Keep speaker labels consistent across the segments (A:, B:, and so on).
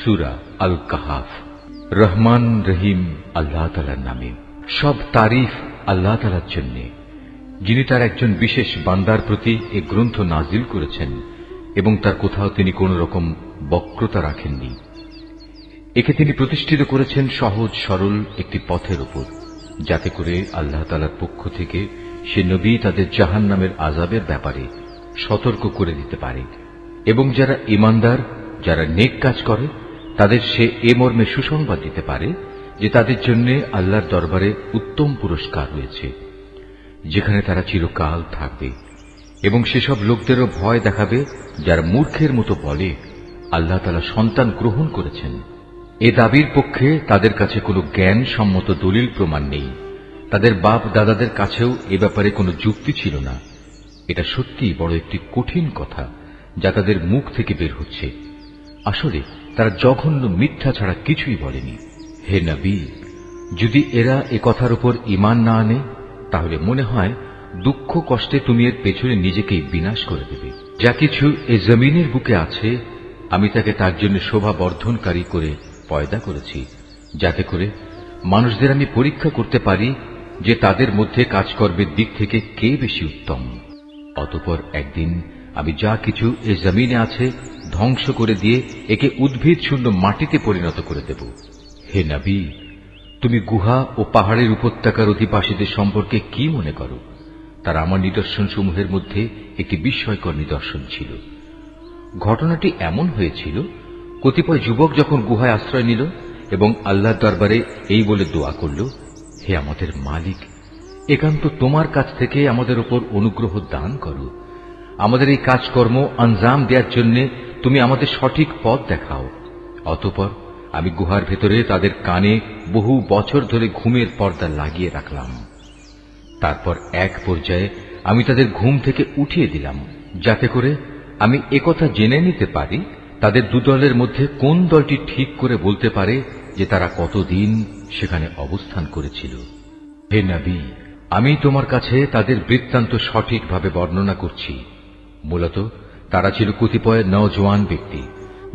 A: সূরা আল কাহাফ। রহমান রহিম আল্লাহ তাআলার নামে। সব তারিফ আল্লাহ তাআলার জন্য, যিনি তার একজন বিশেষ বান্দার প্রতি এ গ্রন্থ নাজিল করেছেন এবং তার কোথাও তিনি কোন রকম বক্রতা রাখেননি। একে তিনি প্রতিষ্ঠিত করেছেন সহজ সরল একটি পথের উপর, যাতে করে আল্লাহ তাআলার পক্ষ থেকে সে নবী তাদের জাহান্নামের আযাবের ব্যাপারে সতর্ক করে দিতে পারে, এবং যারা ঈমানদার, যারা নেক কাজ করে, তাদের সে এ মর্মে সুসংবাদ দিতে পারে যে তাদের জন্য আল্লাহর দরবারে উত্তম পুরস্কার রয়েছে, যেখানে তারা চিরকাল থাকবে। এবং সেসব লোকদেরও ভয় দেখাবে যারা মূর্খের মতো বলে আল্লাহ তাআলা সন্তান গ্রহণ করেছেন। এ দাবির পক্ষে তাদের কাছে কোনো জ্ঞান সম্মত দলিল প্রমাণ নেই। তাদের বাপ দাদাদের কাছেও এ ব্যাপারে কোনো যুক্তি ছিল না। এটা সত্যিই বড় একটি কঠিন কথা যা তাদের মুখ থেকে বের হচ্ছে। আসলে তারা জঘন্য মিথ্যা ছাড়া কিছুই বলেনি। হে নবী, যদি এরা এ কথার উপর ঈমান না আনে, তাহলে মনে হয় দুঃখ কষ্টে তুমি এর পেছনে নিজেকেই বিনাশ করে দেবে। যা কিছু এ জমিনের বুকে আছে, আমি তাকে তার জন্য শোভা বর্ধনকারী করে পয়দা করেছি, যাতে করে মানুষদের আমি পরীক্ষা করতে পারি যে তাদের মধ্যে কাজকর্মের দিক থেকে কে বেশি উত্তম। অতঃপর একদিন আমি যা কিছু এ জমিনে আছে ধ্বংস করে দিয়ে একে উদ্ভিদ শূন্য মাটিতে পরিণত করে দেব। হে নবী, তুমি গুহা ও পাহাড়ের উপত্যকার অধিবাসীদের সম্পর্কে কি মনে করো? তারা আমার নিদর্শন সমূহের মধ্যে একটি বিস্ময়কর নিদর্শন ছিল। ঘটনাটি এমন হয়েছিল, কতিপয় যুবক যখন গুহায় আশ্রয় নিল এবং আল্লাহর দরবারে এই বলে দোয়া করল, হে আমাদের মালিক, একান্ত তোমার কাছ থেকে আমাদের উপর অনুগ্রহ দান করো। আমাদের এই কাজকর্ম আঞ্জাম দেওয়ার জন্য তুমি আমাদের সঠিক পথ দেখাও। অতঃপর আমি গুহার ভেতরে তাদের কানে বহু বছর ধরে ঘুমের পর্দা লাগিয়ে রাখলাম। তারপর এক পর্যায়ে আমি তাদের ঘুম থেকে উঠিয়ে দিলাম, যাতে করে আমি একথা জেনে নিতে পারি তাদের দুদলের মধ্যে কোন দলটি ঠিক করে বলতে পারে যে তারা কতদিন সেখানে অবস্থান করেছিল। হে নবী, আমি তোমার কাছে তাদের বৃত্তান্ত সঠিকভাবে বর্ণনা করছি। মূলত তারা ছিল কতিপয় নওজোয়ান ব্যক্তি,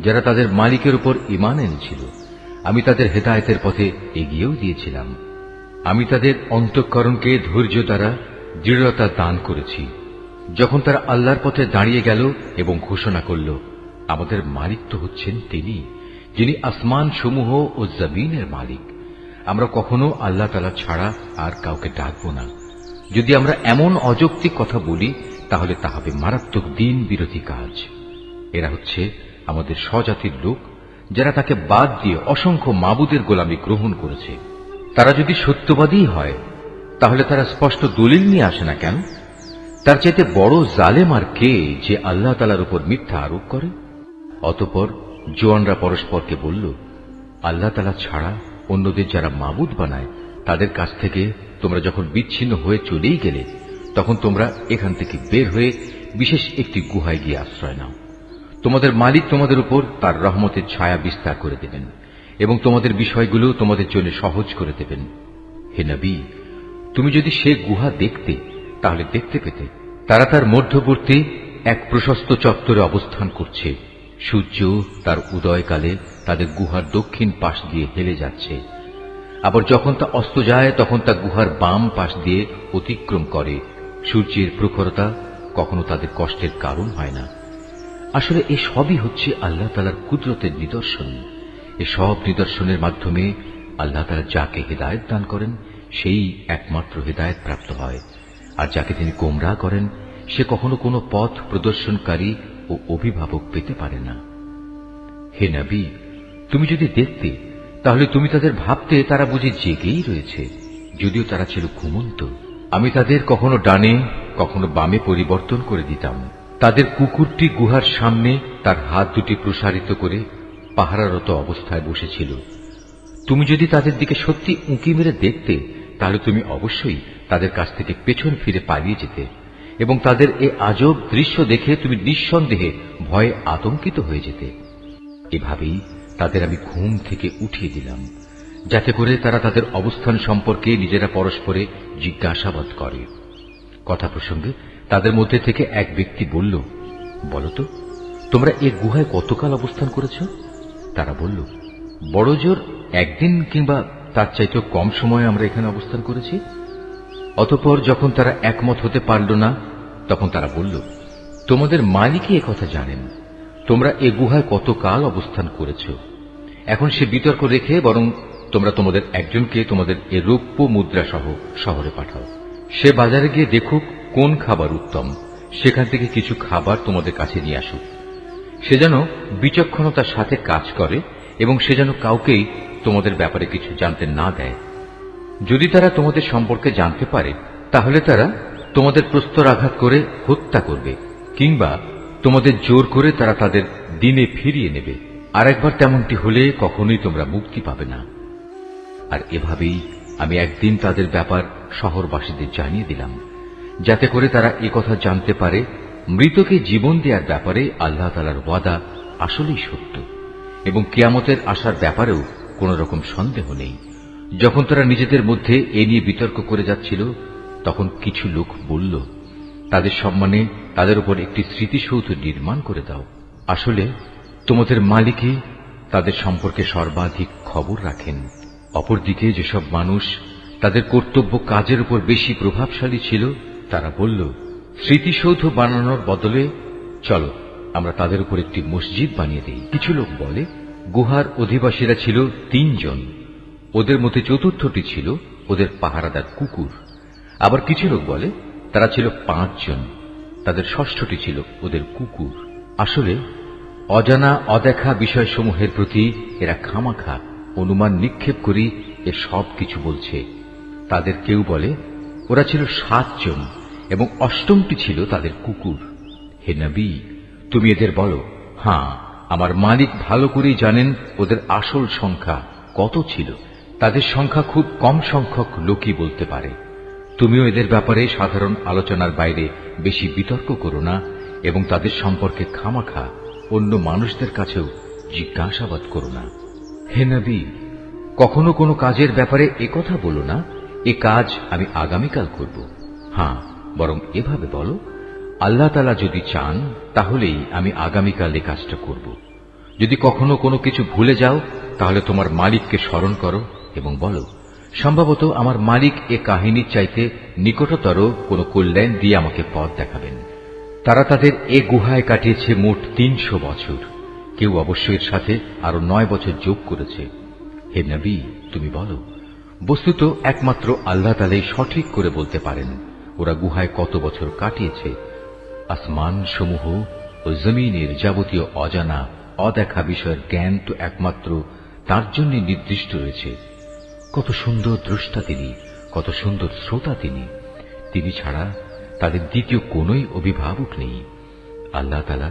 A: যারা তাদের মালিকের উপর ঈমান এনেছিল। আমি তাদের হেদায়েতের পথে এগিয়েও দিয়েছিলাম। আমি তাদের অন্তঃকরণকে ধৈর্য দ্বারা দৃঢ়তা দান করেছি। যখন তারা আল্লাহর পথে দাঁড়িয়ে গেল এবং ঘোষণা করল, আমাদের মালিক তো হচ্ছেন তিনি, যিনি আসমান সমূহ ও জমিনের মালিক। আমরা কখনো আল্লাহ তাআলা ছাড়া আর কাউকে ডাকব না। যদি আমরা এমন অযৌক্তিক কথা বলি, তাহলে তা হবে মারাত্মক দিন বিরোধী কাজ। এরা হচ্ছে আমাদের স্বজাতির লোক, যারা তাকে বাদ দিয়ে অসংখ্য মাবুদের গোলামি গ্রহণ করেছে। তারা যদি সত্যবাদী হয়, তাহলে তারা স্পষ্ট দলিল নিয়ে আসে না কেন? তার চাইতে বড় জালেম আর কে যে আল্লাহ তাআলার উপর মিথ্যা আরোপ করে? অতঃপর জোয়ানরা পরস্পরকে বলল, আল্লাহ তাআলা ছাড়া অন্যদের যারা মাবুদ বানায়, তাদের কাছ থেকে তোমরা যখন বিচ্ছিন্ন হয়ে চলেই গেলে, তখন তোমরা এখান থেকে বের হয়ে বিশেষ একটি গুহায় গিয়ে আশ্রয় নাও। তোমাদের মালিক তোমাদের উপর তার রহমতের ছায়া বিস্তার করে দেবেন এবং তোমাদের বিষয়গুলো তোমাদের জন্য সহজ করে দেবেন। হে নবী, তুমি যদি সে গুহা দেখতে, তাহলে দেখতে পেতে তারা তার মধ্যবর্তী এক প্রশস্ত চত্বরে অবস্থান করছে। সূর্য তার উদয়কালে তাদের গুহার দক্ষিণ পাশ দিয়ে হেলে যাচ্ছে, আবার যখন তা অস্ত যায় তখন তা গুহার বাম পাশ দিয়ে অতিক্রম করে। সূর্যের প্রখরতা কখনো তাদের কষ্টের কারণ হয় না। আসলে এ সবই হচ্ছে আল্লাহ তাআলার কুদরতের নিদর্শন। এ সব নিদর্শনের মাধ্যমে আল্লাহ তাআলা যাকে হিদায়াত দান করেন, সেই একমাত্র হিদায়াত প্রাপ্ত হয়, আর যাকে তিনি গোমরাহ করেন, সে কখনো কোনো পথ প্রদর্শনকারী ও অভিভাবক পেতে পারে না। হে নবী, তুমি যদি দেখতে, তাহলে তুমি তাদের ভাবতে তারা বুঝি জেগেই রয়েছে, যদিও তারা ছিল ঘুমন্ত। আমি তাদের কখনো ডানে কখনো বামে পরিবর্তন করে দিতাম। তাদের কুকুরটি গুহার সামনে তার হাত দুটি প্রসারিত করে পাহারারত অবস্থায় বসেছিল। তুমি যদি তাদের দিকে সত্যি উঁকি মেরে দেখতে, তাহলে তুমি অবশ্যই তাদের কাছ থেকে পেছন ফিরে পালিয়ে যেতে, এবং তাদের এ আজব দৃশ্য দেখে তুমি নিঃসন্দেহে ভয়ে আতঙ্কিত হয়ে যেতে। এভাবেই তাদের আমি ঘুম থেকে উঠিয়ে দিলাম, যাতে করে তারা তাদের অবস্থান সম্পর্কে নিজেরা পরস্পরে জিজ্ঞাসাবাদ করে। কথা প্রসঙ্গে তাদের মধ্যে থেকে এক ব্যক্তি বলল, বলতো তোমরা এ গুহায় কতকাল অবস্থান করেছ? তারা বলল, বড় জোর একদিন কিংবা তার চাইতেও কম সময়ে আমরা এখানে অবস্থান করেছি। অতঃপর যখন তারা একমত হতে পারল না, তখন তারা বলল, তোমাদের মালিকই একথা জানেন, তোমরা এ গুহায় কতকাল অবস্থান করেছ। এখন সে বিতর্ক রেখে বরং তোমরা তোমাদের একজনকে তোমাদের এ রৌপ্য মুদ্রা সহ শহরে পাঠাও। সে বাজারে গিয়ে দেখুক কোন খাবার উত্তম, সেখান থেকে কিছু খাবার তোমাদের কাছে নিয়ে আসুক। সে যেন বিচক্ষণতার সাথে কাজ করে এবং সে যেন কাউকেই তোমাদের ব্যাপারে কিছু জানতে না দেয়। যদি তারা তোমাদের সম্পর্কে জানতে পারে, তাহলে তারা তোমাদের প্রস্তরাঘাত করে হত্যা করবে, কিংবা তোমাদের জোর করে তারা তাদের দিনে ফিরিয়ে নেবে। আর একবার তেমনটি হলে কখনোই তোমরা মুক্তি পাবে না। আর এভাবেই আমি একদিন তাদের ব্যাপার শহরবাসীদের জানিয়ে দিলাম, যাতে করে তারা একথা জানতে পারে মৃতকে জীবন দেওয়ার ব্যাপারে আল্লাহ তাআলার ওয়াদা আসলেই সত্য, এবং কিয়ামতের আসার ব্যাপারেও কোন রকম সন্দেহ নেই। যখন তারা নিজেদের মধ্যে এ নিয়ে বিতর্ক করে যাচ্ছিল, তখন কিছু লোক বলল, তাদের সম্মানে তাদের উপর একটি স্মৃতিসৌধ নির্মাণ করে দাও। আসলে তোমাদের মালিকই তাদের সম্পর্কে সর্বাধিক খবর রাখেন। অপরদিকে যেসব মানুষ তাদের কর্তব্য কাজের উপর বেশি প্রভাবশালী ছিল, তারা বলল, স্মৃতিসৌধ বানানোর বদলে চলো আমরা তাদের উপর একটি মসজিদ বানিয়ে দিই। কিছু লোক বলে, গুহার অধিবাসীরা ছিল 3 জন, ওদের মধ্যে চতুর্থটি ছিল ওদের পাহারাদার কুকুর। আবার কিছু লোক বলে তারা ছিল 5 জন, তাদের ষষ্ঠটি ছিল ওদের কুকুর। আসলে অজানা অদেখা বিষয়সমূহের প্রতি এরা খামাখা অনুমান নিক্ষেপ করি এ সব কিছু বলছে। তাদের কেউ বলে ওরা ছিল 7 জন এবং অষ্টমটি ছিল তাদের কুকুর। হে নবী, তুমি এদের বলো, হ্যাঁ, আমার মালিক ভালো করেই জানেন ওদের আসল সংখ্যা কত ছিল। তাদের সংখ্যা খুব কম সংখ্যক লোকই বলতে পারে। তুমিও এদের ব্যাপারে সাধারণ আলোচনার বাইরে বেশি বিতর্ক করো না এবং তাদের সম্পর্কে খামাখা অন্য মানুষদের কাছেও জিজ্ঞাসাবাদ করো না। হে নবী, কখনো কোনো কাজের ব্যাপারে একথা বলো না, এ কাজ আমি আগামীকাল করব। হ্যাঁ, বরং এভাবে বলো, আল্লাহ তাআলা যদি চান তাহলেই আমি আগামীকাল এ কাজটা করব। যদি কখনো কোনো কিছু ভুলে যাও, তাহলে তোমার মালিককে স্মরণ করো এবং বলো, সম্ভবত আমার মালিক এ কাহিনীর চাইতে নিকটতর কোনো কল্যাণ দিয়ে আমাকে পথ দেখাবেন। তারা তাদের এ গুহায় কাটিয়েছে মোট 300 বছর। কেউ অবশ্য এর সাথে আরো 9 বছর যোগ করেছে। হে নবী, তুমি বলো, বস্তুত একমাত্র আল্লাহ তাআলাই সঠিক করে বলতে পারেন ওরা গুহায় কত বছর কাটিয়েছে। আসমান সমূহ ও জমিনের যাবতীয় অজানা অদেখা বিষয়ের জ্ঞান তো একমাত্র তার জন্য নির্দিষ্ট রয়েছে। কত সুন্দর দ্রষ্টা তিনি, কত সুন্দর শ্রোতা তিনি। তিনি ছাড়া তাদের দ্বিতীয় কোনই অভিভাবক নেই। আল্লাহ তাআলা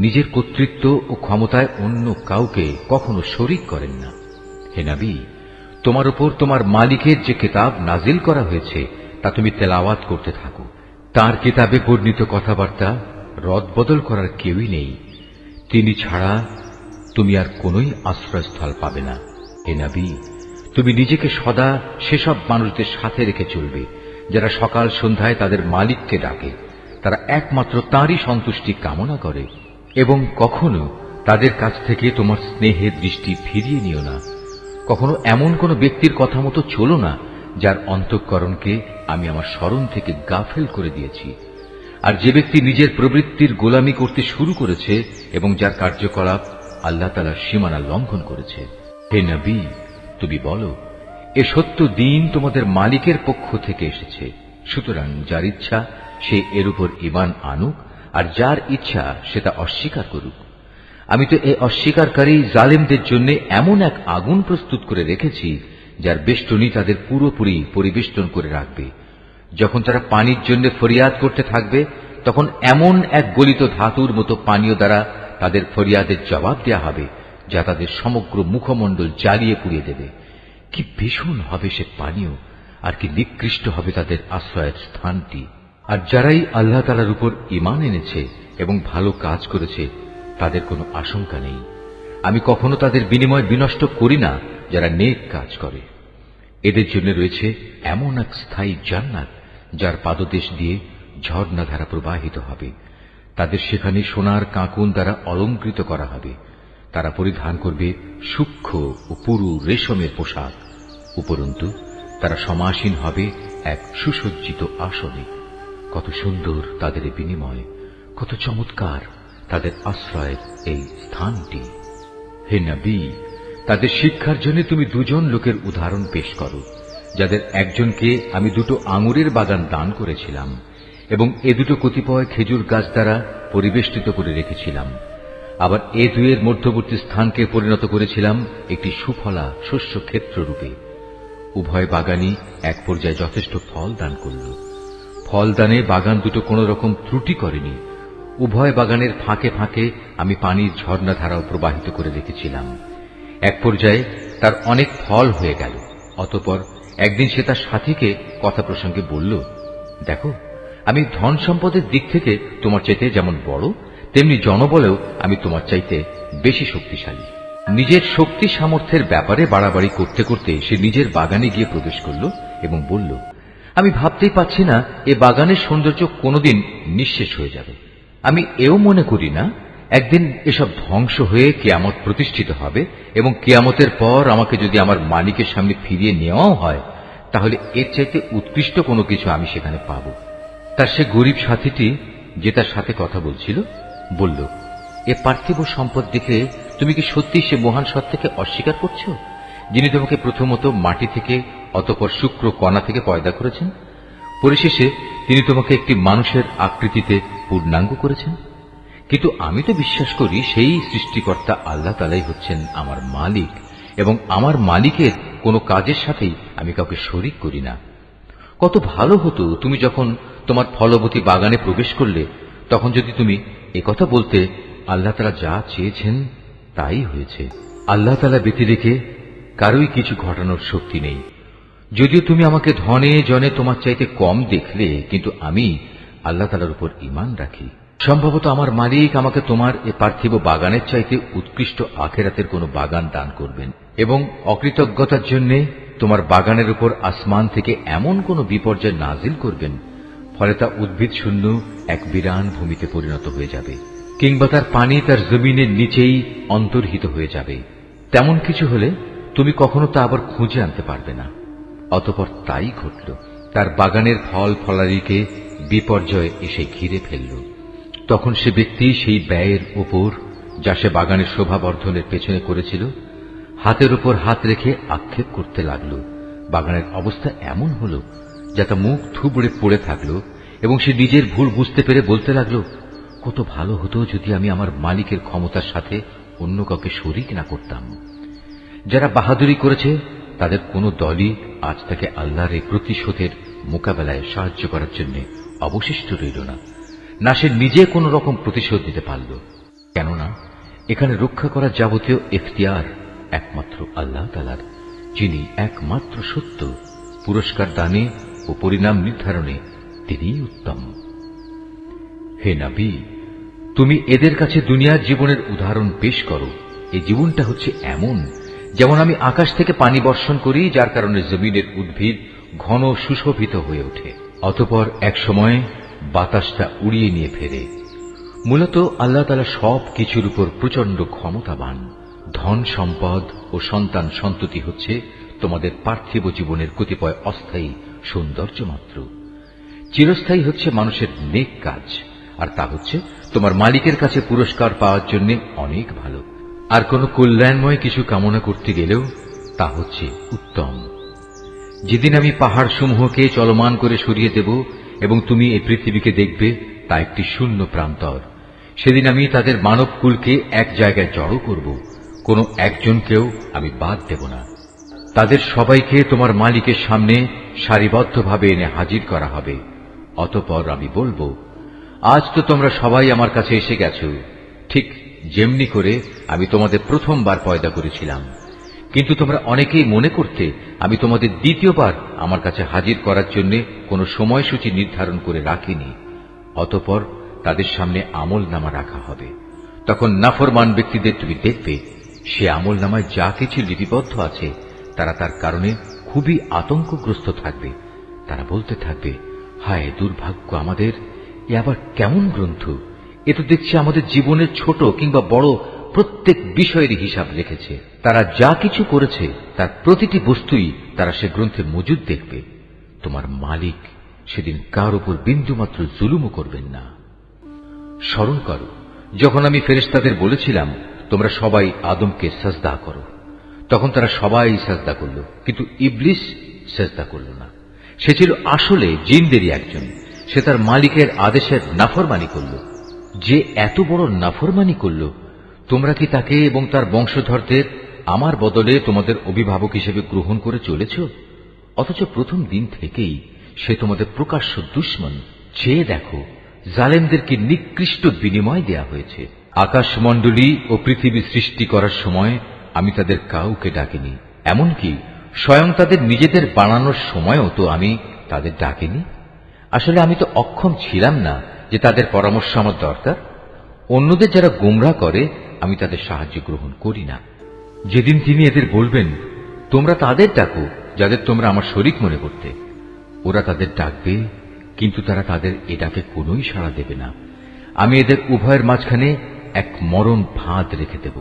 A: নিজের কর্তৃত্ব ও ক্ষমতায় অন্য কাউকে কখনো শরীক করেন না। হে নবী, তোমার উপর তোমার মালিকের যে কিতাব নাজিল করা হয়েছে তা তুমি তেলাওয়াত করতে থাকো। তার কিতাবে বর্ণিত কথাবার্তা রদবদল করার কেউই নেই। তিনি ছাড়া তুমি আর কোনই আশ্রয়স্থল পাবে না। হে নবী, তুমি নিজেকে সদা সেসব মানুষদের সাথে রেখে চলবে যারা সকাল সন্ধ্যায় তাদের মালিককে ডাকে, তারা একমাত্র তাঁরই সন্তুষ্টি কামনা করে, এবং কখনো তাদের কাছ থেকে তোমার স্নেহের দৃষ্টি ফিরিয়ে নিও না। কখনো এমন কোন ব্যক্তির কথা মতো চলো না যার অন্তঃকরণকে আমি আমার স্মরণ থেকে গাফেল করে দিয়েছি। আর যে ব্যক্তি নিজের প্রবৃত্তির গোলামি করতে শুরু করেছে এবং যার কার্যকলাপ আল্লাহ তাআলার সীমানা লঙ্ঘন করেছে। হে নবী, তুমি বলো, এ সত্য দিন তোমাদের মালিকের পক্ষ থেকে এসেছে। সুতরাং যার ইচ্ছা সে এর উপর ঈমান আনুক, আর যার ইচ্ছা সে তা অস্বীকার করুক। আমি তো এই অস্বীকারী জালেমদের জন্য এমন এক আগুন প্রস্তুত করে রেখেছি যার বেষ্টনী তাদের পুরোপুরি পরিবেষ্টন করে রাখবে। যখন তারা পানির জন্য ফরিয়াদ করতে থাকবে, তখন এমন এক গলিত ধাতুর মতো পানীয় দ্বারা তাদের ফরিয়াদের জবাব দেয়া হবে যা তাদের সমগ্র মুখমণ্ডল জ্বালিয়ে পুড়িয়ে দেবে। কি ভীষণ হবে সে পানীয়, আর কি নিকৃষ্ট হবে তাদের আশ্রয়ের স্থানটি। আর যারাই আল্লাহ তাআলার উপর ঈমান এনেছে এবং ভালো কাজ করেছে, তাদের কোনো আশঙ্কা নেই। আমি কখনো তাদের বিনিময় বিনষ্ট করি না যারা নেক কাজ করে। এদের জন্য রয়েছে এমন এক স্থায়ী জান্নাত যার পাদদেশ দিয়ে ঝর্ণাধারা প্রবাহিত হবে। তাদের সেখানে সোনার কাঁকুন দ্বারা অলঙ্কৃত করা হবে। তারা পরিধান করবে সূক্ষ্ম ও পুরু রেশমের পোশাক। উপরন্তু তারা সমাসীন হবে এক সুসজ্জিত আসনে। কত সুন্দর তাদের বিনিময়, কত চমৎকার তাদের আশ্রয়ের এই স্থানটি। হে নবী, তাদের শিক্ষার জন্য তুমি দুজন লোকের উদাহরণ পেশ করো, যাদের একজনকে আমি 2 আঙুরের বাগান দান করেছিলাম এবং এ 2 কতিপয় খেজুর গাছ দ্বারা পরিবেষ্টিত করে রেখেছিলাম। আবার এ 2-এর মধ্যবর্তী স্থানকে পরিণত করেছিলাম একটি সুফলা শস্য ক্ষেত্র রূপে। উভয় বাগানই এক পর্যায়ে যথেষ্ট ফল দান করল। ফলদানে বাগান 2 কোন রকম ত্রুটি করেনি। উভয় বাগানের ফাঁকে ফাঁকে আমি পানির ঝর্ণাধারাও প্রবাহিত করে রেখেছিলাম। এক পর্যায়ে তার অনেক ফল হয়ে গেল। অতঃপর একদিন সে তার সাথীকে কথা প্রসঙ্গে বলল, দেখো, আমি ধন সম্পদের দিক থেকে তোমার চাইতে যেমন বড়, তেমনি জনবলেও আমি তোমার চাইতে বেশি শক্তিশালী। নিজের শক্তি সামর্থ্যের ব্যাপারে বাড়াবাড়ি করতে করতে সে নিজের বাগানে গিয়ে প্রবেশ করল এবং বলল, আমি ভাবতেই পাচ্ছি না এ বাগানের সৌন্দর্য কোনোদিন নিঃশেষ হয়ে যাবে। আমি এও মনে করি না একদিন এসব ধ্বংস হয়ে কিয়ামত প্রতিষ্ঠিত হবে এবং কিয়ামতের পর আমাকে যদি আমার মালিকের সামনে ফিরিয়ে নেওয়াও হয়, তাহলে এর চাইতে উৎকৃষ্ট কোনো কিছু আমি সেখানে পাব। তার সে গরিব সাথীটি, যে তার সাথে কথা বলছিল, বলল, এ পার্থিব সম্পদ দেখে তুমি কি সত্যি সে মহান সত্তাকে অস্বীকার করছো, যিনি তোমাকে প্রথমত মাটি থেকে, অতঃপর শুক্র কণা থেকে পয়দা করেছেন, পরিশেষে তিনি তোমাকে একটি মানুষের আকৃতিতে পূর্ণাঙ্গ করেছেন? কিন্তু আমি তো বিশ্বাস করি সেই সৃষ্টিকর্তা আল্লাহ তাআলাই হচ্ছেন আমার মালিক এবং আমার মালিকের কোনো কাজের সাথেই আমি কাউকে শরীক করি না। কত ভালো হতো তুমি যখন তোমার ফলবতী বাগানে প্রবেশ করলে তখন যদি তুমি একথা বলতে, আল্লাহ তাআলা যা চেয়েছেন তাই হয়েছে। আল্লাহ তাআলা ব্যতি রেখে কারোই কিছু ঘটানোর শক্তি নেই। যদিও তুমি আমাকে ধনে জনে তোমার চাইতে কম দেখলে, কিন্তু আমি আল্লাহ তাআলার উপর ঈমান রাখি। সম্ভবত আমার মালিক আমাকে তোমার এ পার্থিব বাগানের চাইতে উৎকৃষ্ট আখিরাতের কোনো বাগান দান করবেন এবং অকৃতজ্ঞতার জন্য তোমার বাগানের উপর আসমান থেকে এমন কোন বিপর্যয় নাজিল করবেন, ফলে তা উদ্ভিদ শূন্য এক বিরান ভূমিতে পরিণত হয়ে যাবে, কিংবা তার পানি তার জমিনের নিচেই অন্তর্হিত হয়ে যাবে। তেমন কিছু হলে তুমি কখনো তা আবার খুঁজে আনতে পারবে না। অতঃপর তাই ঘটল। তার বাগানের ফল ফলারিকে বিপর্যয় এসে ঘিরে ফেলল। তখন সে ব্যক্তি সেই ব্যয়ের উপর, যা সে বাগানের শোভাবর্ধনের পেছনে করেছিল, হাতের উপর হাত রেখে আক্ষেপ করতে লাগল। বাগানের অবস্থা এমন হল যা তা মুখ থুবড়ে পড়ে থাকল এবং সে নিজের ভুল বুঝতে পেরে বলতে লাগল, কত ভালো হতো যদি আমি আমার মালিকের ক্ষমতার সাথে অন্য কাউকে শরীক না করতাম। যারা বাহাদুরি করেছে তাদের কোনো দলই আজ তাকে আল্লাহর এই প্রতিশোধের মোকাবেলায় সাহায্য করার জন্য অবশিষ্ট রইল না, না সে নিজে কোন রকম প্রতিশোধ দিতে পারল। কেননা এখানে রক্ষা করার যাবতীয় এখতিয়ার একমাত্র আল্লাহ তাআলার, যিনি একমাত্র সত্য। পুরস্কার দানে ও পরিণাম নির্ধারণে তিনিই উত্তম। হে নবী, তুমি এদের কাছে দুনিয়ার জীবনের উদাহরণ পেশ করো। এই জীবনটা হচ্ছে এমন যেমন আমি আকাশ থেকে পানি বর্ষণ করি, যার কারণে জমিনের উদ্ভিদ ঘন সুশোভিত হয়ে ওঠে, অতঃপর এক সময় বাতাসটা উড়িয়ে নিয়ে ফেরে। মূলত আল্লাহ তাআলা সব কিছুর উপর প্রচন্ড ক্ষমতাবান। ধন সম্পদ ও সন্তান সন্ততি হচ্ছে তোমাদের পার্থিব জীবনের কতিপয় অস্থায়ী সৌন্দর্য মাত্র। চিরস্থায়ী হচ্ছে মানুষের নেক কাজ, আর তা হচ্ছে তোমার মালিকের কাছে পুরস্কার পাওয়ার জন্য অনেক ভালো। আর কোন কল্যাণময় কিছু কামনা করতে গেলেও তা হচ্ছে উত্তম। যেদিন আমি পাহাড় সমূহকে চলমান করে সরিয়ে দেব এবং তুমি এই পৃথিবীকে দেখবে তা একটি শূন্য প্রান্তর, সেদিন আমি তাদের মানব কুলকে এক জায়গায় জড়ো করব, কোন একজনকেও আমি বাদ দেব না। তাদের সবাইকে তোমার মালিকের সামনে সারিবদ্ধভাবে এনে হাজির করা হবে। অতঃপর আমি বলবো, আজ তো তোমরা সবাই আমার কাছে এসে গেছো, ঠিক যেমনি করে আমি তোমাদের প্রথমবার পয়দা করেছিলাম, কিন্তু তোমরা অনেকেই মনে করতে আমি তোমাদের দ্বিতীয়বার আমার কাছে হাজির করার জন্য কোনো সময়সূচি নির্ধারণ করে রাখিনি। অতঃপর তাদের সামনে আমলনামা রাখা হবে। তখন নাফরমান ব্যক্তিদের তুমি দেখবে সে আমলনামায় যা কিছু লিপিবদ্ধ আছে তারা তার কারণে খুবই আতঙ্কগ্রস্ত থাকবে। তারা বলতে থাকবে, হায় দুর্ভাগ্য আমাদের, এ আবার কেমন গ্রন্থ! এ তো দেখছি আমাদের জীবনের ছোট কিংবা বড় প্রত্যেক বিষয়ের হিসাব রেখেছে। তারা যা কিছু করেছে তার প্রতিটি বস্তুই তারা সে গ্রন্থে মজুদ দেখবে। তোমার মালিক সেদিন কার উপর বিন্দুমাত্র জুলুমও করবেন না। স্মরণ করো যখন আমি ফেরেশতাদের বলেছিলাম তোমরা সবাই আদমকে সাজদা করো, তখন তারা সবাই সাজদা করল, কিন্তু ইবলিস সাজদা করল না। সে ছিল আসলে জিনদেরই একজন। সে তার মালিকের আদেশের নাফরমানি করল। যে এত বড় নাফরমানি করল, তোমরা কি তাকে এবং তার বংশধরদের আমার বদলে তোমাদের অভিভাবক হিসেবে গ্রহণ করে চলেছ? অথচ প্রথম দিন থেকেই সে তোমাদের প্রকাশ্য দুশমন। চেয়ে দেখো, জালেমদেরকে নিকৃষ্ট বিনিময় দেয়া হয়েছে। আকাশমণ্ডলী ও পৃথিবী সৃষ্টি করার সময় আমি তাদের কাউকে ডাকিনি, এমনকি স্বয়ং তাদের নিজেদের বানানোর সময়ও তো আমি তাদের ডাকিনি। আসলে আমি তো অক্ষম ছিলাম না যে তাদের পরামর্শ আমার দরকার। অন্যদের যারা গোমরাহ করে আমি তাদের সাহায্য গ্রহণ করি না। যেদিন তিনি এদের বলবেন তোমরা তাদের ডাকো যাদের তোমরা আমার শরীক মনে করতে, ওরা তাদের ডাকবে, কিন্তু তারা তাদের এ ডাকে কোনোই সাড়া দেবে না। আমি এদের উভয়ের মাঝখানে এক মরণ ফাঁদ রেখে দেব।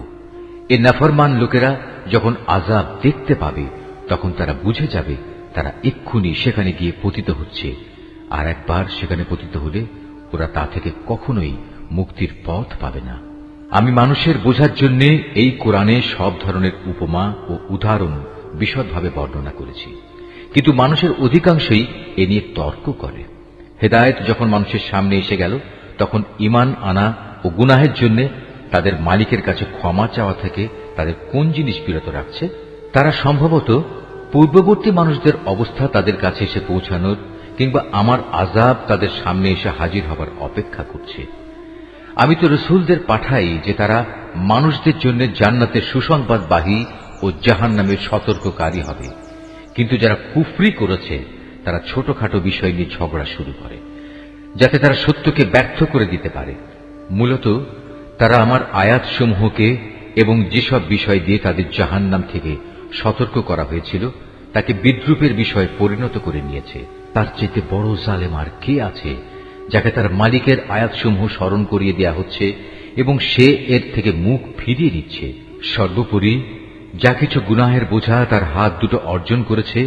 A: এ নাফরমান লোকেরা যখন আযাব দেখতে পাবে তখন তারা বুঝে যাবে তারা এক্ষুনি সেখানে গিয়ে পতিত হচ্ছে, আর একবার সেখানে পতিত হলে ওরা তা থেকে কখনোই মুক্তির পথ পাবে না। আমি মানুষের বোঝার জন্য এই কোরআনে সব ধরনের উপমা ও উদাহরণ বিশদভাবে বর্ণনা করেছি, কিন্তু মানুষের অধিকাংশই এ নিয়ে তর্ক করে। হেদায়েত যখন মানুষের সামনে এসে গেল তখন ঈমান আনা ও গুনাহের জন্য তাদের মালিকের কাছে ক্ষমা চাওয়া থেকে তাদের কোন জিনিস বিরত রাখছে? তারা সম্ভবত পূর্ববর্তী মানুষদের অবস্থা তাদের কাছে এসে পৌঁছানোর কিংবা আমার আযাব তাদের সামনে এসে হাজির হবার অপেক্ষা করছে। আমি তো রসুলদের পাঠাই যে তারা মানুষদের জন্য জান্নাতের সুসংবাদবাহী ও জাহান্নামের সতর্ককারী হবে, কিন্তু যারা কুফরি করেছে তারা ছোটখাটো বিষয় নিয়ে ঝগড়া শুরু করে যাতে তারা সত্যকে ব্যর্থ করে দিতে পারে। মূলত তারা আমার আয়াতসমূহকে এবং যেসব বিষয় দিয়ে তাদের জাহান্নাম থেকে সতর্ক করা হয়েছিল তাকে বিদ্রূপের বিষয়ে পরিণত করে নিয়েছে। তার চেয়ে বড় জালেম আর কে আছে যাকে তার মালিকের আয়াতসমূহ স্মরণ করিয়ে দেয়া হচ্ছে এবং সে এর থেকে মুখ ফিরিয়ে নিচ্ছে। সর্বোপরি যা কিছু গুনাহের বোঝা তার হাত দুটো অর্জন করেছে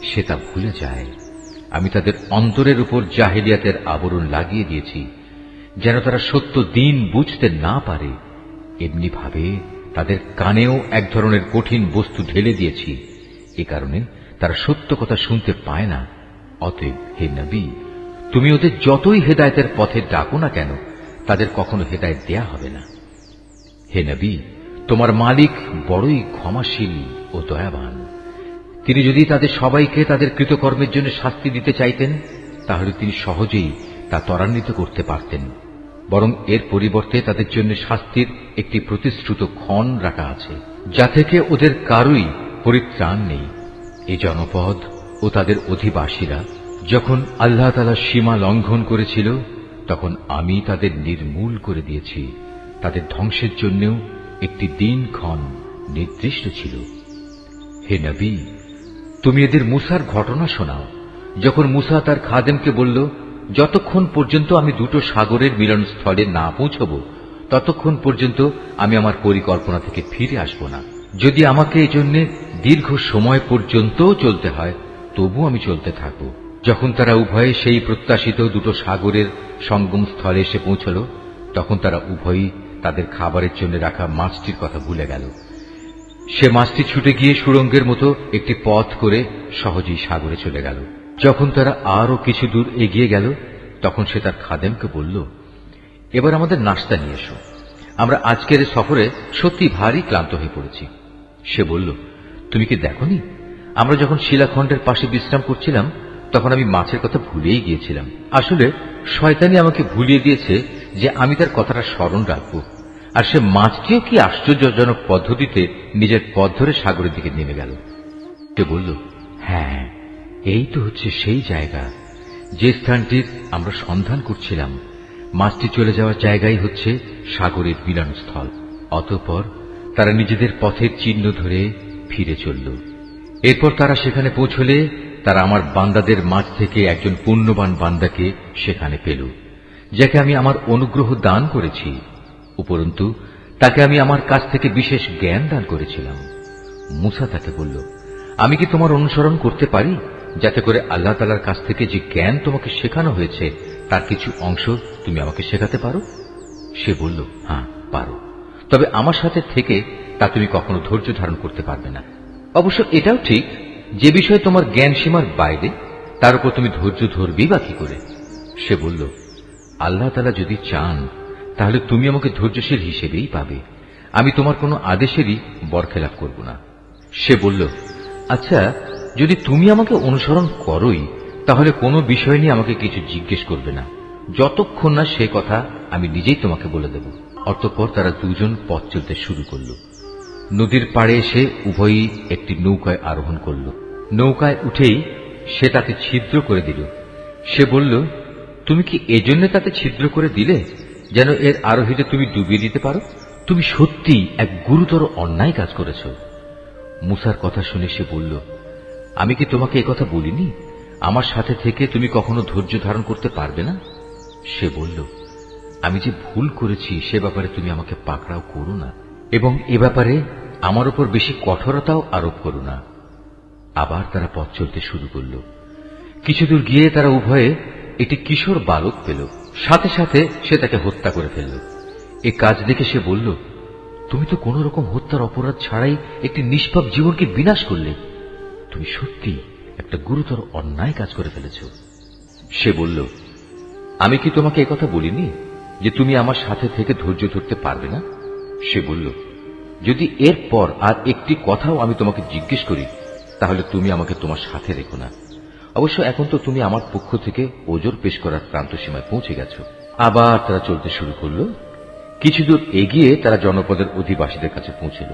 A: সে তা ভুলে যায়। আমি তাদের অন্তরের উপর জাহেলিয়াতের আবরণ লাগিয়ে দিয়েছি যেন তারা সত্য দিন বুঝতে না পারে। এমনি ভাবে তাদের কানেও এক ধরনের কঠিন বস্তু ঢেলে দিয়েছি, এ কারণে তারা সত্য কথা শুনতে পায় না। অতএব হে নবী, তুমি ওদের যতই হেদায়েতের পথে ডাকো না কেন তাদের কখনো হেদায়েত দেয়া হবে না। হে নবী, তোমার মালিক বড়ই ক্ষমাশীল ও দয়াবান। তিনি যদি তাদের সবাইকে তাদের কৃতকর্মের জন্য শাস্তি দিতে চাইতেন তাহলে তিনি সহজেই তা ত্বরান্বিত করতে পারতেন। বরং এর পরিবর্তে তাদের জন্য শাস্তির একটি প্রতিশ্রুত ক্ষণ রাখা আছে, যা থেকে ওদের কারোই পরিত্রাণ নেই। এই জনপদ ও তাদের অধিবাসীরা যখন আল্লাহ তাআলা সীমা লঙ্ঘন করেছিল তখন আমি তাদের নির্মূল করে দিয়েছি। তাদের ধ্বংসের জন্যও একটি দিনক্ষণ নির্দিষ্ট ছিল। হে নবী, তুমি এদের মূসার ঘটনা শোনাও। যখন মূসা তার খাদেমকে বলল, যতক্ষণ পর্যন্ত আমি দুটো সাগরের মিলনস্থলে না পৌঁছব ততক্ষণ পর্যন্ত আমি আমার পরিকল্পনা থেকে ফিরে আসব না। যদি আমাকে এজন্য দীর্ঘ সময় পর্যন্ত চলতে হয় তবু আমি চলতে থাকব। যখন তারা উভয়ে সেই প্রত্যাশিত দুটো সাগরের সঙ্গম স্থলে এসে পৌঁছল তখন তারা উভয়ই তাদের খাবারের জন্য রাখা মাছটির কথা ভুলে গেল। সে মাছটি ছুটে গিয়ে সুড়ঙ্গের মতো একটি পথ করে সহজেই সাগরে চলে গেল। যখন তারা আরো কিছু দূর এগিয়ে গেল তখন সে তার খাদেমকে বলল, এবার আমাদের নাশতা নিয়ে এসো, আমরা আজকের সফরে সত্যি ভারী ক্লান্ত হয়ে পড়েছি। সে বলল, তুমি কি দেখোনি আমরা যখন শিলাখণ্ডের পাশে বিশ্রাম করছিলাম তখন আমি মাছের কথা ভুলেই গিয়েছিলাম। আসলে শয়তানি আমাকে ভুলিয়ে দিয়েছে যে আমি তার কথাটা স্মরণ রাখব। আর সে মাছটিও কি আশ্চর্যজনক পদ্ধতিতে নিজের পথ ধরে সাগরের দিকে নেমে গেল। সে বলল, হ্যাঁ, এই তো হচ্ছে সেই জায়গা যে স্থানটির আমরা সন্ধান করছিলাম। মাছটি চলে যাওয়ার জায়গাই হচ্ছে সাগরের মিলনস্থল। অতঃপর তারা নিজেদের পথের চিহ্ন ধরে ফিরে চলল। এরপর তারা সেখানে পৌঁছলে তারা আমার বান্দাদের মাঝ থেকে একজন পুণ্যবান বান্দাকে সেখানে পেল, যাকে আমি আমার অনুগ্রহ দান করেছি। উপরন্তু তাকে আমি আমার কাছ থেকে বিশেষ জ্ঞান দান করেছিলাম। মুসা তাকে বলল, আমি কি তোমার অনুসরণ করতে পারি, যাতে করে আল্লাহ তাআলার কাছ থেকে যে জ্ঞান তোমাকে শেখানো হয়েছে তার কিছু অংশ তুমি আমাকে শেখাতে পারো? সে বলল, হ্যাঁ পারো, তবে আমার সাথে থেকে তা তুমি কখনো ধৈর্য ধারণ করতে পারবে না। অবশ্য এটাও ঠিক, যে বিষয়ে তোমার জ্ঞান সীমার বাইরে তার উপর তুমি ধৈর্য ধরবি বা কি করে? সে বলল, আল্লাহ তাআলা যদি চান তাহলে তুমি আমাকে ধৈর্যশীল হিসেবেই পাবে, আমি তোমার কোনো আদেশেরই বরখেলাপ করব না। সে বলল, আচ্ছা, যদি তুমি আমাকে অনুসরণ করোই তাহলে কোনো বিষয় নিয়ে আমাকে কিছু জিজ্ঞেস করবে না, যতক্ষণ না সে কথা আমি নিজেই তোমাকে বলে দেব। অতঃপর তারা দুজন পথ চলতে শুরু করল। নদীর পাড়ে এসে উভয়ই একটি নৌকায় আরোহণ করল। নৌকায় উঠেই সে তাকে ছিদ্র করে দিল। সে বলল, তুমি কি এজন্য তাতে ছিদ্র করে দিলে যেন এর আরোহীদের তুমি ডুবিয়ে দিতে পারো? তুমি সত্যিই এক গুরুতর অন্যায় কাজ করেছ। মুসার কথা শুনে সে বলল, আমি কি তোমাকে একথা বলিনি, আমার সাথে থেকে তুমি কখনো ধৈর্য ধারণ করতে পারবে না? সে বলল, আমি যে ভুল করেছি সে ব্যাপারে তুমি আমাকে পাকড়াও করো না, এবং এ ব্যাপারে আমার উপর বেশি কঠোরতাও আরোপ করো না। আবার তারা পথ চলতে শুরু করল। কিছুদূর গিয়ে তারা উভয়ে একটি কিশোর বালক পেল। সাথে সাথে সে তাকে হত্যা করে ফেলল। এ কাজ দেখে সে বলল, তুমি তো কোন রকম হত্যার অপরাধ ছাড়াই একটি নিষ্পাপ জীবনকে বিনাশ করলে। তুমি সত্যি একটা গুরুতর অন্যায় কাজ করে ফেলেছ। সে বলল, আমি কি তোমাকে একথা বলিনি যে তুমি আমার সাথে থেকে ধৈর্য ধরতে পারবে না? সে বলল, যদি এরপর আর একটি কথাও আমি তোমাকে জিজ্ঞেস করি তাহলে তুমি আমাকে তোমার সাথে রেখো না। অবশ্য এখন তো তুমি আমার পক্ষ থেকে ওজর পেশ করার প্রান্ত সীমায় পৌঁছে গেছ। আবার তারা চলতে শুরু করল। কিছুদূর এগিয়ে তারা জনপদের অধিবাসীদের কাছে পৌঁছল।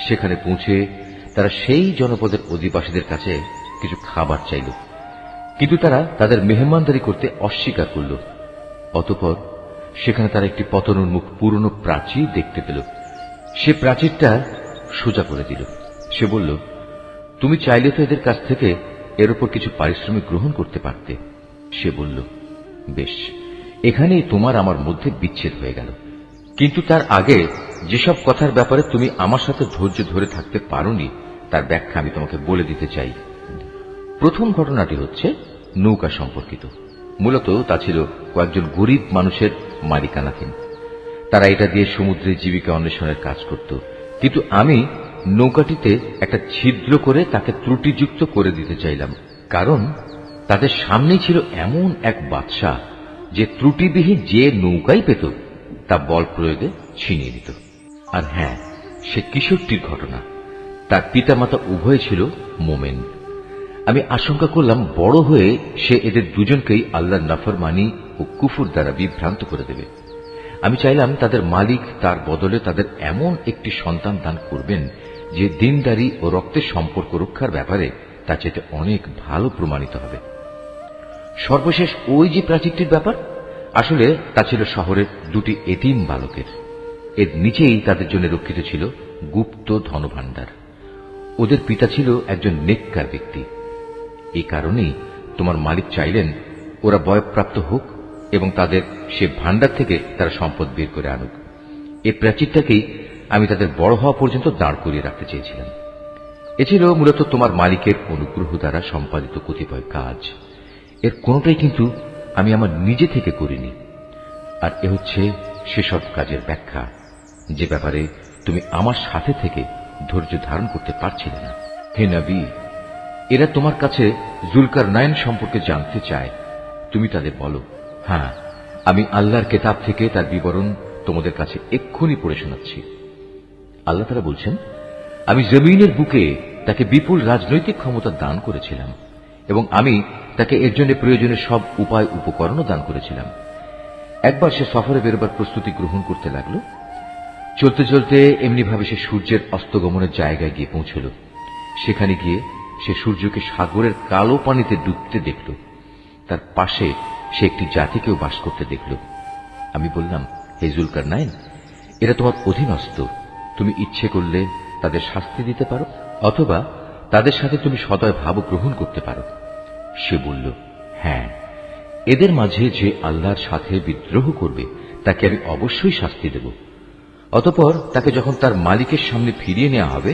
A: সেখানে পৌঁছে তারা সেই জনপদের অধিবাসীদের কাছে কিছু খাবার চাইল, কিন্তু তারা তাদের মেহমানদারি করতে অস্বীকার করল। অতঃপর সেখানে তারা একটি পতনোন্মুখ পুরনো প্রাচীর দেখতে পেল। সে প্রাচীরটা সোজা করে দিল। সে বলল, তুমি চাইলে তো এদের কাছ থেকে এর উপর কিছু পারিশ্রমিক গ্রহণ করতে পারতে। সে বলল, বেশ, এখানেই তোমার আমার মধ্যে বিচ্ছেদ হয়ে গেল। কিন্তু তার আগে যেসব কথার ব্যাপারে তুমি আমার সাথে ধৈর্য ধরে থাকতে পারোনি তার ব্যাখ্যা আমি তোমাকে বলে দিতে চাই। প্রথম ঘটনাটি হচ্ছে নৌকা সম্পর্কিত। মূলত তা ছিল কয়েকজন গরিব মানুষের মালিকানাধীন। তারা এটা দিয়ে সমুদ্রে জীবিকা অন্বেষণের কাজ করত, কিন্তু আমি নৌকাটিতে একটা ছিদ্র করে তাকে ত্রুটিযুক্ত করে দিতে চাইলাম, কারণ তাদের সামনেই ছিল এমন এক বাদশাহ যে ত্রুটিবিহীন যে নৌকাই পেত তা বল প্রয়োগে ছিনিয়ে দিত। আর হ্যাঁ, সে কিশোরটির ঘটনা। তার পিতামাতা উভয় ছিল মোমেন। আমি আশঙ্কা করলাম বড় হয়ে সে এদের দুজনকেই আল্লাহর নাফরমানি ও কুফর দ্বারা বিভ্রান্ত করে দেবে। আমি চাইলাম তাদের মালিক তার বদলে তাদের এমন একটি সন্তান দান করবেন যে দিনদারি ও রক্তের সম্পর্ক রক্ষার ব্যাপারে তা চেয়ে অনেক ভালো প্রমাণিত হবে। সর্বশেষ ওই যে প্রাচীরটির ব্যাপার, আসলে তা ছিল শহরের দুটি এতিম বালকের। এর নিচেই তাদের জন্য রক্ষিত ছিল গুপ্ত ধনভাণ্ডার। ওদের পিতা ছিল একজন নেককার ব্যক্তি। এই কারণেই তোমার মালিক চাইলেন ওরা বয়ঃপ্রাপ্ত হোক এবং তাদের সে ভাণ্ডার থেকে তারা সম্পদ বের করে আনুক। এই প্রাচীরটাকেই আমি তাদের বড় হওয়া পর্যন্ত দাঁড় করিয়ে রাখতে চেয়েছিলাম। এ ছিল মূলত তোমার মালিকের অনুগ্রহ দ্বারা সম্পাদিত কতিপয় কাজ। এর কোনটাই কিন্তু আমি আমার নিজে থেকে করিনি। আর এ হচ্ছে সেসব কাজের ব্যাখ্যা যে ব্যাপারে তুমি আমার সাথে থেকে ধৈর্য ধারণ করতে পারছিলে না। হে নবী, এরা তোমার কাছে জুলকারনাইন সম্পর্কে জানতে চায়। তুমি তাদের বলো, হ্যাঁ, আমি আল্লাহর কিতাব থেকে তার বিবরণ তোমাদের কাছে এক্ষুনি পড়ে শোনাচ্ছি। আল্লাহ তাআলা বলছেন, আমি জমিনের বুকে তাকে বিপুল রাজনৈতিক ক্ষমতা দান করেছিলাম এবং আমি তাকে এর জন্য প্রয়োজনীয় সব উপায় উপকরণও দান করেছিলাম। একবার সে সফরে বেরোবার প্রস্তুতি গ্রহণ করতে লাগলো। চলতে চলতে এমনিভাবে সে সূর্যের অস্তগমনের জায়গায় গিয়ে পৌঁছল। সেখানে গিয়ে সে সূর্যকে সাগরের কালো পানিতে ডুবতে দেখল। তার পাশে সে একটি জাতিকেও বাস করতে দেখল। আমি বললাম, হে জুলকারনাইন, এরা তোমার অধীনস্থ। তুমি ইচ্ছে করলে তাদের শাস্তি দিতে পারো, অথবা তাদের সাথে তুমি সদয় ভাব গ্রহণ করতে পারো। সে বলল, হ্যাঁ, এদের মাঝে যে আল্লাহর সাথে বিদ্রোহ করবে তাকে আমি অবশ্যই শাস্তি দেব। অতঃপর তাকে যখন তার মালিকের সামনে ফিরিয়ে নেওয়া হবে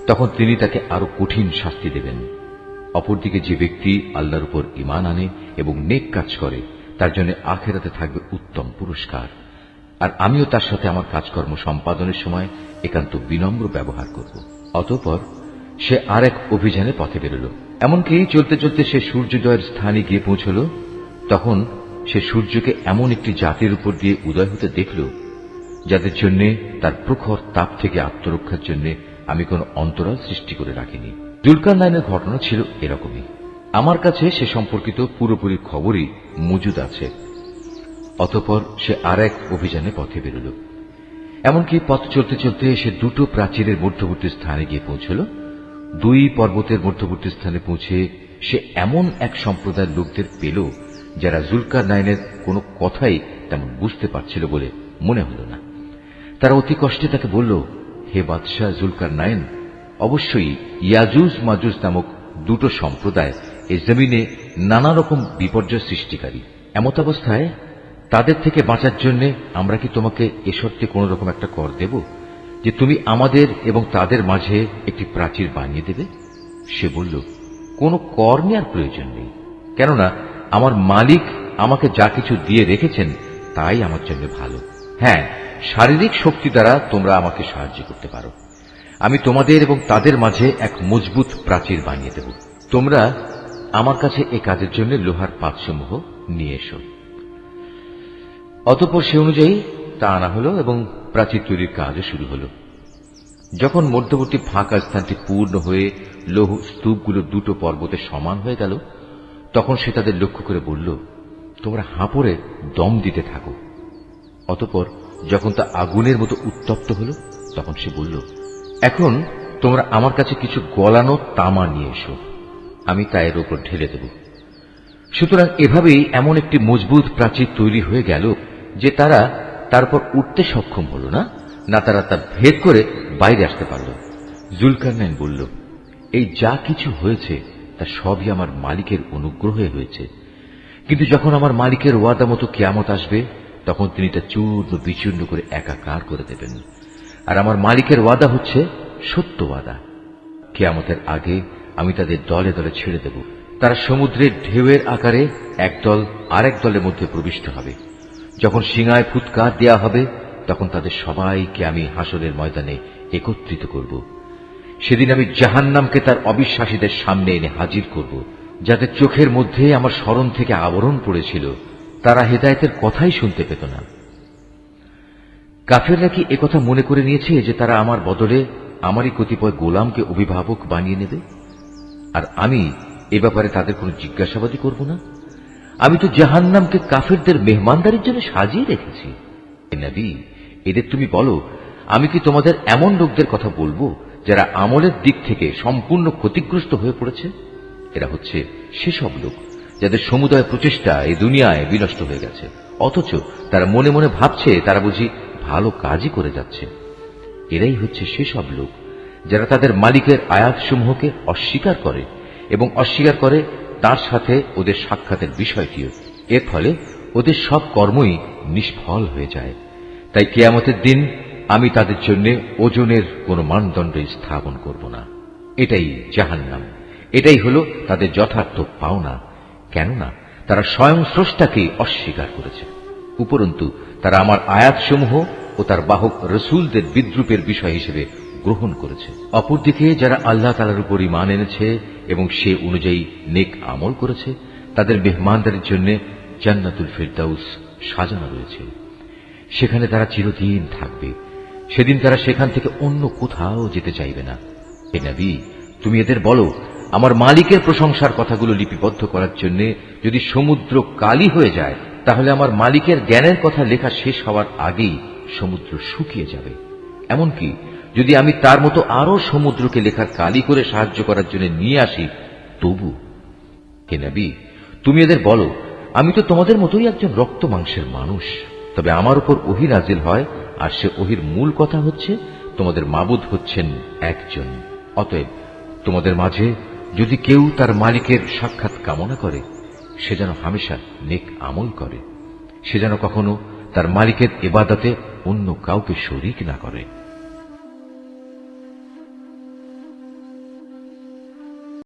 A: তখন তিনি তাকে আরো কঠিন শাস্তি দেবেন। অপরদিকে যে ব্যক্তি আল্লাহর উপর ঈমান আনে এবং নেক কাজ করে তার জন্য আখিরাতে থাকবে উত্তম পুরস্কার। আর আমিও তার সাথে আমার কাজকর্ম সম্পাদনের সময় একান্ত বিনম্র ব্যবহার করব। অতঃপর সে আর এক অভিযানে পথে বেরোল। এমনকি চলতে চলতে সে সূর্যোদয়ের স্থানে গিয়ে পৌঁছল। তখন সে সূর্যকে এমন একটি জাতির উপর দিয়ে উদয় হতে দেখল যাদের জন্য তার প্রখর তাপ থেকে আত্মরক্ষার জন্য আমি কোন অন্তরাল সৃষ্টি করে রাখিনি। জুলকারনাইনের ঘটনা ছিল এরকমই। আমার কাছে সে সম্পর্কিত পুরোপুরি খবরই মজুদ আছে। অতঃপর সে আর এক অভিযানে পথে বেরোল। এমনকি পথ চলতে চলতে সে দুটো প্রাচীরের মধ্যবর্তী স্থানে গিয়ে পৌঁছল। দুই পর্বতের মধ্যবর্তী স্থানে পৌঁছে সে এমন এক সম্প্রদায়ের লোকদের পেল যারা জুলকারনাইনের কোনো কথাই তেমন বুঝতে পারছিল বলে মনে হল না। তারা অতি কষ্টে তাকে বলল, হে বাদশাহ জুলকারনাইন, অবশ্যই ইয়াজুজ মাজুজ নামক দুটো সম্প্রদায় এই জমিনে নানা রকম বিপর্যয় সৃষ্টিকারী। এমতাবস্থায় তাদের থেকে বাঁচার জন্য আমরা কি তোমাকে এ শর্তে কোন রকম একটা কর দেব যে তুমি আমাদের এবং তাদের মাঝে একটি প্রাচীর বানিয়ে দেবে? সে বলল, কোনো কর নেওয়ার প্রয়োজন নেই, কেননা আমার মালিক আমাকে যা কিছু দিয়ে রেখেছেন তাই আমার জন্য ভালো। হ্যাঁ, শারীরিক শক্তি দ্বারা তোমরা আমাকে সাহায্য করতে পারো। আমি তোমাদের এবং তাদের মাঝে এক মজবুত প্রাচীর বানিয়ে দেব। তোমরা আমার কাছে এ কাজের জন্য লোহার পাতসমূহ নিয়ে এসো। অতঃপর সে অনুযায়ী তা আনা হল এবং প্রাচীর তৈরির কাজও শুরু হল। যখন মধ্যবর্তী ফাঁকা স্থানটি পূর্ণ হয়ে লৌহ স্তূপগুলো দুটো পর্বতে সমান হয়ে গেল তখন সে তাদের লক্ষ্য করে বলল, তোমরা হাঁপড়ে দম দিতে থাকো। অতঃপর যখন তা আগুনের মতো উত্তপ্ত হল তখন সে বলল, এখন তোমরা আমার কাছে কিছু গলানো তামা নিয়ে এসো, আমি তা এর উপর ঢেলে দেব। সুতরাং এভাবেই এমন একটি মজবুত প্রাচীর তৈরি হয়ে গেল যে তারা তারপর উঠতে সক্ষম হল না, না তারা তা ভেদ করে বাইরে আসতে পারল। জুলকারনাইন বলল, এই যা কিছু হয়েছে তা সবই আমার মালিকের অনুগ্রহে হয়েছে, কিন্তু যখন আমার মালিকের ওয়াদা মতো কিয়ামত আসবে তখন তিনি তা চূর্ণ বিচূর্ণ করে একাকার করে দেবেন। আর আমার মালিকের ওয়াদা হচ্ছে সত্য ওয়াদা। কিয়ামতের আগে আমি তাদের দলে দলে ছেড়ে দেব। তারা সমুদ্রের ঢেউয়ের আকারে একদল আরেক দলের মধ্যে প্রবিষ্ট হবে। যখন সিংহায় ফুৎকার দেয়া হবে তখন তাদের সবাইকে আমি হাসরের ময়দানে একত্রিত করব। সেদিন আমি জাহান্নামকে তার অবিশ্বাসীদের সামনে এনে হাজির করব, যাদের চোখের মধ্যে আমার স্মরণ থেকে আবরণ পড়েছিল। তারা হেদায়েতের কথাই শুনতে পেত না। কাফেররা কি একথা মনে করে নিয়েছে যে তারা আমার বদলে আমারই কতিপয় গোলামকে অভিভাবক বানিয়ে নেবে, আর আমি এ ব্যাপারে তাদের কোনো জিজ্ঞাসাবাদই করব না? আমি তো জাহান্নামকে কাফেরদের মেহমানদারির জন্য সাজিয়ে রেখেছি। নবী, এদের তুমি বলো, আমি কি তোমাদের এমন লোকদের কথা বলবো যারা আমলের দিক থেকে সম্পূর্ণ ক্ষতিগ্রস্ত হয়ে পড়েছে? এরা হচ্ছে সেসব লোক যাদের সমুদয় প্রচেষ্টা এই দুনিয়ায় বিনষ্ট হয়ে গেছে, অথচ তারা মনে মনে ভাবছে তারা বুঝি ভালো কাজই করে যাচ্ছে। এরাই হচ্ছে সেসব লোক যারা তাদের মালিকের আয়াতসমূহকে অস্বীকার করে এবং অস্বীকার করে তার সাথে ওদের সাক্ষাতের বিষয়টিও। এর ফলে ওদের সব কর্মই নিষ্ফল হয়ে যায়। তাই কিয়ামতের দিন আমি তাদের জন্য ওজনের কোন মানদণ্ড স্থাপন করব না। এটাই জাহান্নাম, এটাই হলো তাদের যথার্থ পাওনা, কেননা তারা স্বয়ং স্রষ্টাকে অস্বীকার করেছে। উপরন্তু তারা আমার আয়াতসমূহ ও তার বাহক রসুলদের বিদ্রুপের বিষয় হিসেবে গ্রহণ করেছে। অপরদিকে যারা আল্লাহ তাআলার উপর ঈমান এনেছে এবং সে অনুযায়ী নেক আমল করেছে তাদের মেহমানদারির জন্য জান্নাতুল ফিরদাউস সাজানো রয়েছে। সেখানে তারা চিরদিন থাকবে। সেদিন তারা সেখান থেকে অন্য কোথাও যেতে চাইবে না। হে নবী, তুমি এদের বলো, আমার মালিকের প্রশংসার কথাগুলো লিপিবদ্ধ করার জন্য যদি সমুদ্র কালি হয়ে যায় তাহলে আমার মালিকের জ্ঞানের কথা লেখা শেষ হওয়ার আগেই সমুদ্র শুকিয়ে যাবে। এমনকি যদি আমি তার মতো আরো সমুদ্রকে লেখার কালি করে সাহায্য করার জন্য নিয়ে আসি তবু। হে নবী, তুমি এদের বলো, আমি তো তোমাদের মতোই একজন রক্ত মাংসের মানুষ, তবে আমার উপর ওহী নাজিল হয়, আর সে ওহীর মূল কথা হচ্ছে তোমাদের মাবুদ হচ্ছেন একজন। অতএব তোমাদের মাঝে যদি কেউ তার মালিকের সাক্ষাৎ কামনা করে সে যেন হামেশা নেক আমল করে, সে যেন কখনো তার মালিকের ইবাদতে অন্য কাউকে শরীক না করে।